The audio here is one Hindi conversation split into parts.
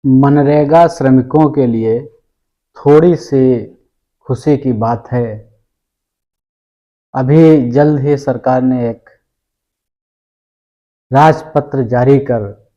मनरेगा श्रमिकों के लिए थोड़ी सी खुशी की बात है। अभी जल्द ही सरकार ने एक राजपत्र जारी कर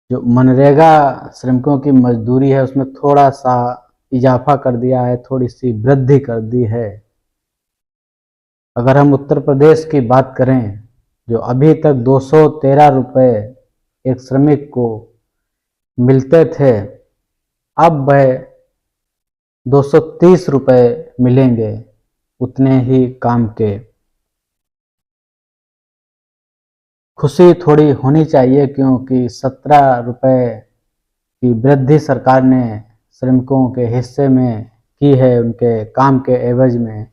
जो मनरेगा श्रमिकों की मजदूरी है उसमें थोड़ा सा इजाफा कर दिया है, थोड़ी सी वृद्धि कर दी है। अगर हम उत्तर प्रदेश की बात करें, जो अभी तक 213 रुपये एक श्रमिक को मिलते थे, अब वह 230 रुपये मिलेंगे उतने ही काम के। खुशी थोड़ी होनी चाहिए क्योंकि 17 रुपये की वृद्धि सरकार ने श्रमिकों के हिस्से में की है। उनके काम के एवज में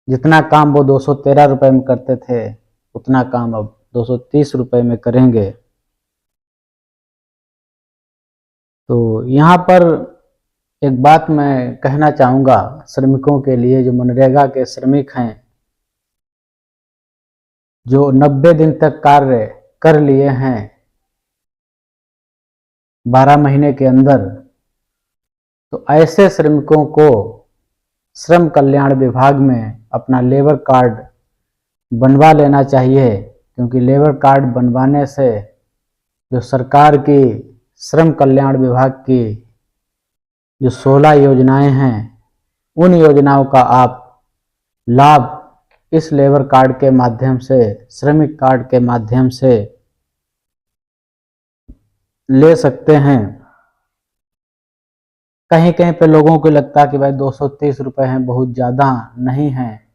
जितना काम वो 213 रुपये में करते थे उतना काम अब 230 रुपये में करेंगे। तो यहाँ पर एक बात मैं कहना चाहूँगा श्रमिकों के लिए, जो मनरेगा के श्रमिक हैं, जो 90 दिन तक कार्य कर लिए हैं 12 महीने के अंदर, तो ऐसे श्रमिकों को श्रम कल्याण विभाग में अपना लेबर कार्ड बनवा लेना चाहिए, क्योंकि लेबर कार्ड बनवाने से जो सरकार की श्रम कल्याण विभाग की जो 16 योजनाएं हैं, उन योजनाओं का आप लाभ इस लेबर कार्ड के माध्यम से, श्रमिक कार्ड के माध्यम से ले सकते हैं। कहीं कहीं पे लोगों को लगता है कि भाई 230 रुपये हैं, बहुत ज़्यादा नहीं हैं।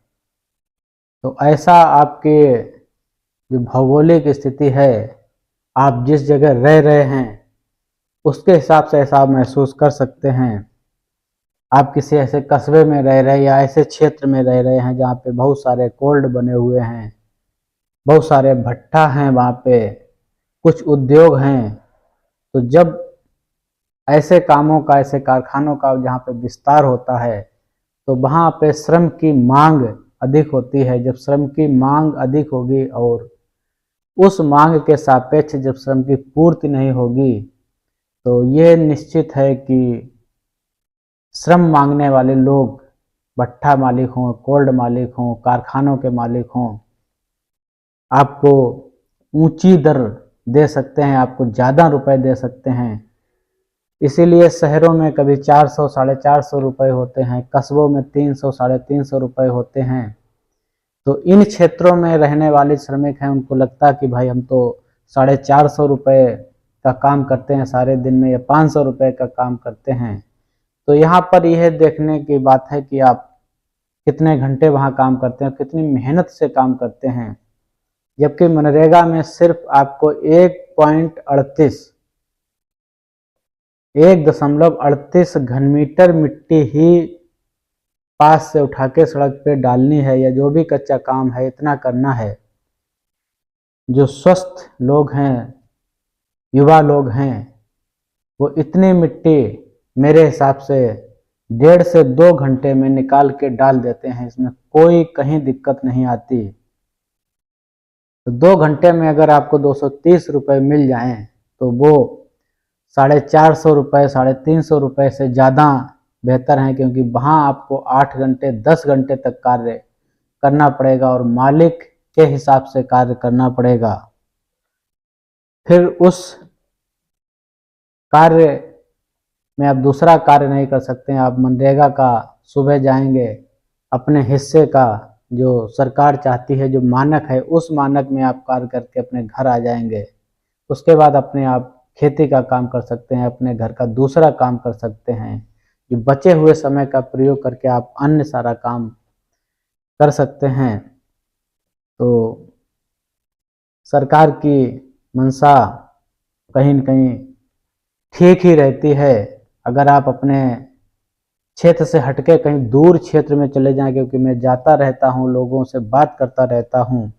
तो ऐसा आपके जो भौगोलिक स्थिति है, आप जिस जगह रह रहे हैं उसके हिसाब से ऐसा आप महसूस कर सकते हैं। आप किसी ऐसे कस्बे में रह रहे हैं या ऐसे क्षेत्र में रह रहे हैं जहाँ पे बहुत सारे कोल्ड बने हुए हैं, बहुत सारे भट्ठा हैं, वहाँ पे कुछ उद्योग हैं। तो जब ऐसे कामों का, ऐसे कारखानों का जहाँ पे विस्तार होता है, तो वहाँ पे श्रम की मांग अधिक होती है। जब श्रम की मांग अधिक होगी और उस मांग के सापेक्ष जब श्रम की पूर्ति नहीं होगी, तो ये निश्चित है कि श्रम मांगने वाले लोग, भट्ठा मालिक हों, कोल्ड मालिक हों, कारखानों के मालिक हों, आपको ऊंची दर दे सकते हैं, आपको ज़्यादा रुपए दे सकते हैं। इसीलिए शहरों में कभी 400, 450 रुपये होते हैं, कस्बों में 300, 350 रुपये होते हैं। तो इन क्षेत्रों में रहने वाले श्रमिक हैं, उनको लगता है कि भाई हम तो 450 रुपये का काम करते हैं सारे दिन में, या 500 रुपये का काम करते हैं। तो यहाँ पर यह देखने की बात है कि आप कितने घंटे वहाँ काम करते हैं, कितनी मेहनत से काम करते हैं। जबकि मनरेगा में सिर्फ आपको 1.38 घनमीटर मिट्टी ही पास से उठा के सड़क पे डालनी है, या जो भी कच्चा काम है इतना करना है। जो स्वस्थ लोग हैं, युवा लोग हैं, वो इतनी मिट्टी मेरे हिसाब से 1.5 से 2 घंटे में निकाल के डाल देते हैं। इसमें कोई कहीं दिक्कत नहीं आती। तो 2 घंटे में अगर आपको 230 रुपये मिल जाएं, तो वो 450 रुपये, 350 रुपये से ज़्यादा बेहतर हैं, क्योंकि वहाँ आपको 8 घंटे, 10 घंटे तक कार्य करना पड़ेगा और मालिक के हिसाब से कार्य करना पड़ेगा। फिर उस कार्य में आप दूसरा कार्य नहीं कर सकते हैं। आप मनरेगा का सुबह जाएंगे, अपने हिस्से का जो सरकार चाहती है, जो मानक है, उस मानक में आप कार्य करके अपने घर आ जाएंगे। उसके बाद अपने आप खेती का काम कर सकते हैं, अपने घर का दूसरा काम कर सकते हैं। जो बचे हुए समय का प्रयोग करके आप अन्य सारा काम कर सकते हैं। तो सरकार की मंशा कहीं न कहीं ठीक ही रहती है। अगर आप अपने क्षेत्र से हटके कहीं दूर क्षेत्र में चले जाएं, क्योंकि मैं जाता रहता हूं, लोगों से बात करता रहता हूं,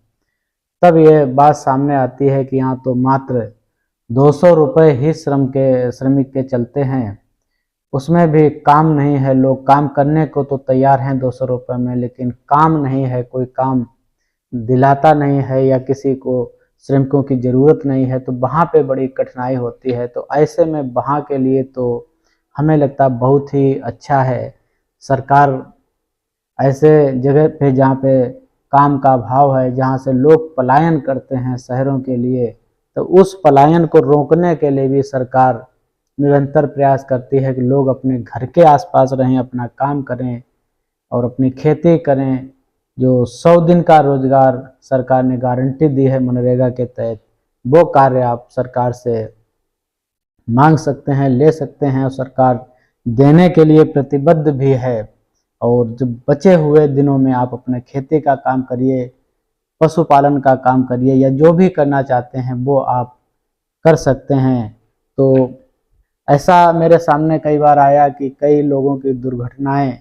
तब ये बात सामने आती है कि यहाँ तो मात्र 200 रुपये ही श्रमिक के चलते हैं। उसमें भी काम नहीं है। लोग काम करने को तो तैयार हैं 200 रुपये में, लेकिन काम नहीं है, कोई काम दिलाता नहीं है, या किसी को श्रमिकों की ज़रूरत नहीं है, तो वहाँ पे बड़ी कठिनाई होती है। तो ऐसे में वहाँ के लिए तो हमें लगता है बहुत ही अच्छा है, सरकार ऐसे जगह पे जहाँ पे काम का अभाव है, जहाँ से लोग पलायन करते हैं शहरों के लिए, तो उस पलायन को रोकने के लिए भी सरकार निरंतर प्रयास करती है कि लोग अपने घर के आसपास रहें, अपना काम करें और अपनी खेती करें। जो 100 दिन का रोजगार सरकार ने गारंटी दी है मनरेगा के तहत, वो कार्य आप सरकार से मांग सकते हैं, ले सकते हैं, और सरकार देने के लिए प्रतिबद्ध भी है। और जब बचे हुए दिनों में आप अपने खेती का काम करिए, पशुपालन का काम करिए, या जो भी करना चाहते हैं वो आप कर सकते हैं। तो ऐसा मेरे सामने कई बार आया कि कई लोगों की दुर्घटनाएं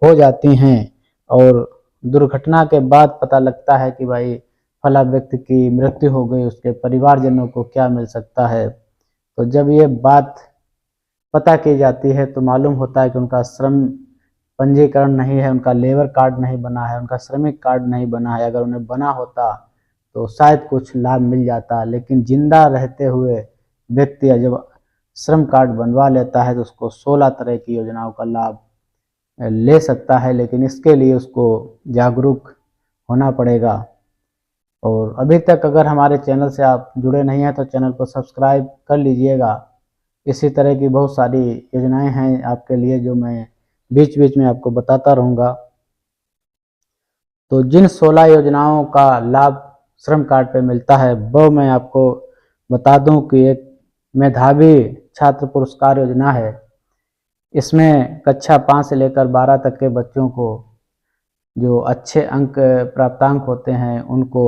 हो जाती हैं और दुर्घटना के बाद पता लगता है कि भाई फला व्यक्ति की मृत्यु हो गई, उसके परिवारजनों को क्या मिल सकता है। तो जब ये बात पता की जाती है तो मालूम होता है कि उनका श्रम पंजीकरण नहीं है, उनका लेबर कार्ड नहीं बना है, उनका श्रमिक कार्ड नहीं बना है। अगर उन्हें बना होता तो शायद कुछ लाभ मिल जाता, लेकिन जिंदा रहते हुए व्यक्ति जब श्रम कार्ड बनवा लेता है तो उसको 16 तरह की योजनाओं का लाभ ले सकता है, लेकिन इसके लिए उसको जागरूक होना पड़ेगा। और अभी तक अगर हमारे चैनल से आप जुड़े नहीं हैं तो चैनल को सब्सक्राइब कर लीजिएगा। इसी तरह की बहुत सारी योजनाएं हैं आपके लिए जो मैं बीच बीच में आपको बताता रहूँगा। तो जिन 16 योजनाओं का लाभ श्रम कार्ड पे मिलता है वो मैं आपको बता दूं कि एक मेधावी छात्र पुरस्कार योजना है। इसमें कक्षा 5 से लेकर 12 तक के बच्चों को जो अच्छे अंक प्राप्तांक होते हैं उनको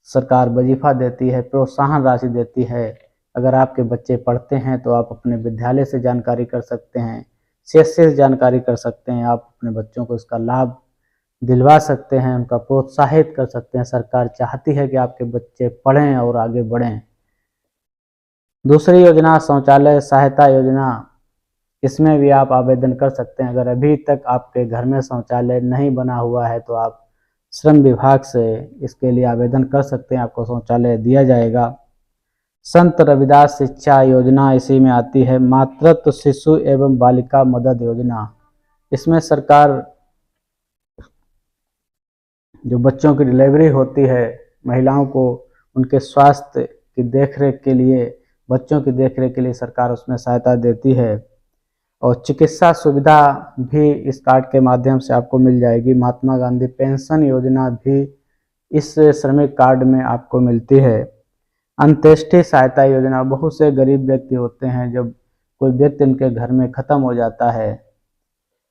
सरकार वजीफा देती है, प्रोत्साहन राशि देती है। अगर आपके बच्चे पढ़ते हैं तो आप अपने विद्यालय से जानकारी कर सकते हैं, CSC से जानकारी कर सकते हैं, आप अपने बच्चों को इसका लाभ दिलवा सकते हैं, उनका प्रोत्साहित कर सकते हैं। सरकार चाहती है कि आपके बच्चे पढ़ें और आगे बढ़ें। दूसरी योजना शौचालय सहायता योजना, इसमें भी आप आवेदन कर सकते हैं। अगर अभी तक आपके घर में शौचालय नहीं बना हुआ है तो आप श्रम विभाग से इसके लिए आवेदन कर सकते हैं, आपको शौचालय दिया जाएगा। संत रविदास शिक्षा योजना इसी में आती है। मातृत्व शिशु एवं बालिका मदद योजना, इसमें सरकार जो बच्चों की डिलीवरी होती है, महिलाओं को उनके स्वास्थ्य की देखरेख के लिए, बच्चों की देखरेख के लिए सरकार उसमें सहायता देती है। और चिकित्सा सुविधा भी इस कार्ड के माध्यम से आपको मिल जाएगी। महात्मा गांधी पेंशन योजना भी इस श्रमिक कार्ड में आपको मिलती है। अंत्येष्टि सहायता योजना, बहुत से गरीब व्यक्ति होते हैं, जब कोई व्यक्ति उनके घर में ख़त्म हो जाता है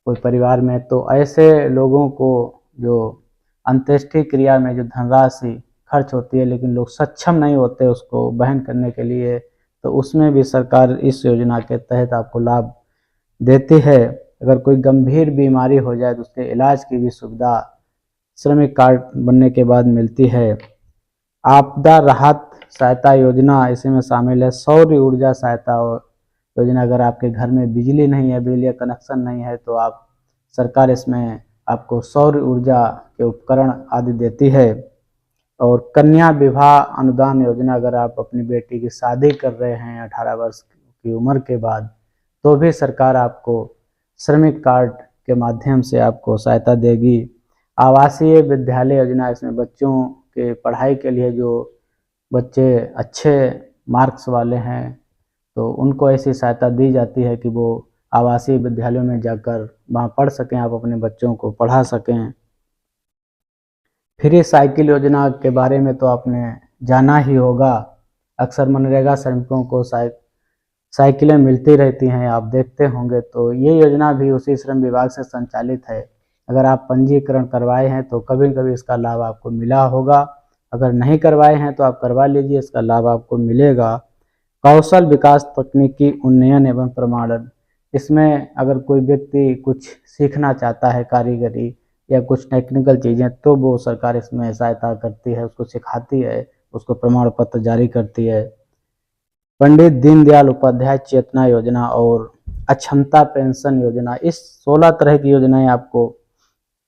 कोई परिवार में, तो ऐसे लोगों को जो अंत्येष्टि क्रिया में जो धनराशि खर्च होती है लेकिन लोग सक्षम नहीं होते उसको वहन करने के लिए, तो उसमें भी सरकार इस योजना के तहत आपको लाभ देती है। अगर कोई गंभीर बीमारी हो जाए तो उसके इलाज की भी सुविधा श्रमिक कार्ड बनने के बाद मिलती है। आपदा राहत सहायता योजना इसी में शामिल है। सौर ऊर्जा सहायता योजना, अगर आपके घर में बिजली नहीं है, बिजली का कनेक्शन नहीं है, तो आप सरकार इसमें आपको सौर ऊर्जा के उपकरण आदि देती है। और कन्या विवाह अनुदान योजना, अगर आप अपनी बेटी की शादी कर रहे हैं 18 वर्ष की उम्र के बाद, तो भी सरकार आपको श्रमिक कार्ड के माध्यम से आपको सहायता देगी। आवासीय विद्यालय योजना, इसमें बच्चों के पढ़ाई के लिए जो बच्चे अच्छे मार्क्स वाले हैं तो उनको ऐसी सहायता दी जाती है कि वो आवासीय विद्यालयों में जाकर वहाँ पढ़ सकें, आप अपने बच्चों को पढ़ा सकें। फ्री साइकिल योजना के बारे में तो आपने जाना ही होगा। अक्सर मनरेगा श्रमिकों को साइकिलें मिलती रहती हैं, आप देखते होंगे। तो ये योजना भी उसी श्रम विभाग से संचालित है। अगर आप पंजीकरण करवाए हैं तो कभी न कभी इसका लाभ आपको मिला होगा, अगर नहीं करवाए हैं तो आप करवा लीजिए, इसका लाभ आपको मिलेगा। कौशल विकास तकनीकी उन्नयन एवं प्रमाणन, इसमें अगर कोई व्यक्ति कुछ सीखना चाहता है, कारीगरी या कुछ टेक्निकल चीज़ें, तो वो सरकार इसमें सहायता करती है, उसको सिखाती है, उसको प्रमाण पत्र जारी करती है। पंडित दीनदयाल उपाध्याय चेतना योजना और अक्षमता पेंशन योजना, इस 16 तरह की योजनाएं आपको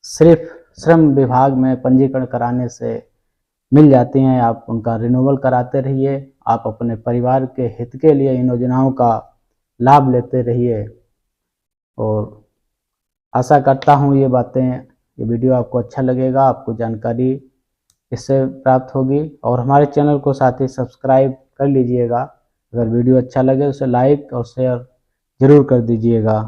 सिर्फ श्रम विभाग में पंजीकरण कराने से मिल जाती हैं, आप उनका रिन्यूअल कराते रहिए। आप अपने परिवार के हित के लिए इन योजनाओं का लाभ लेते रहिए। और आशा करता हूँ ये वीडियो आपको अच्छा लगेगा, आपको जानकारी इससे प्राप्त होगी। और हमारे चैनल को साथ ही सब्सक्राइब कर लीजिएगा। अगर वीडियो अच्छा लगे उसे लाइक और शेयर ज़रूर कर दीजिएगा।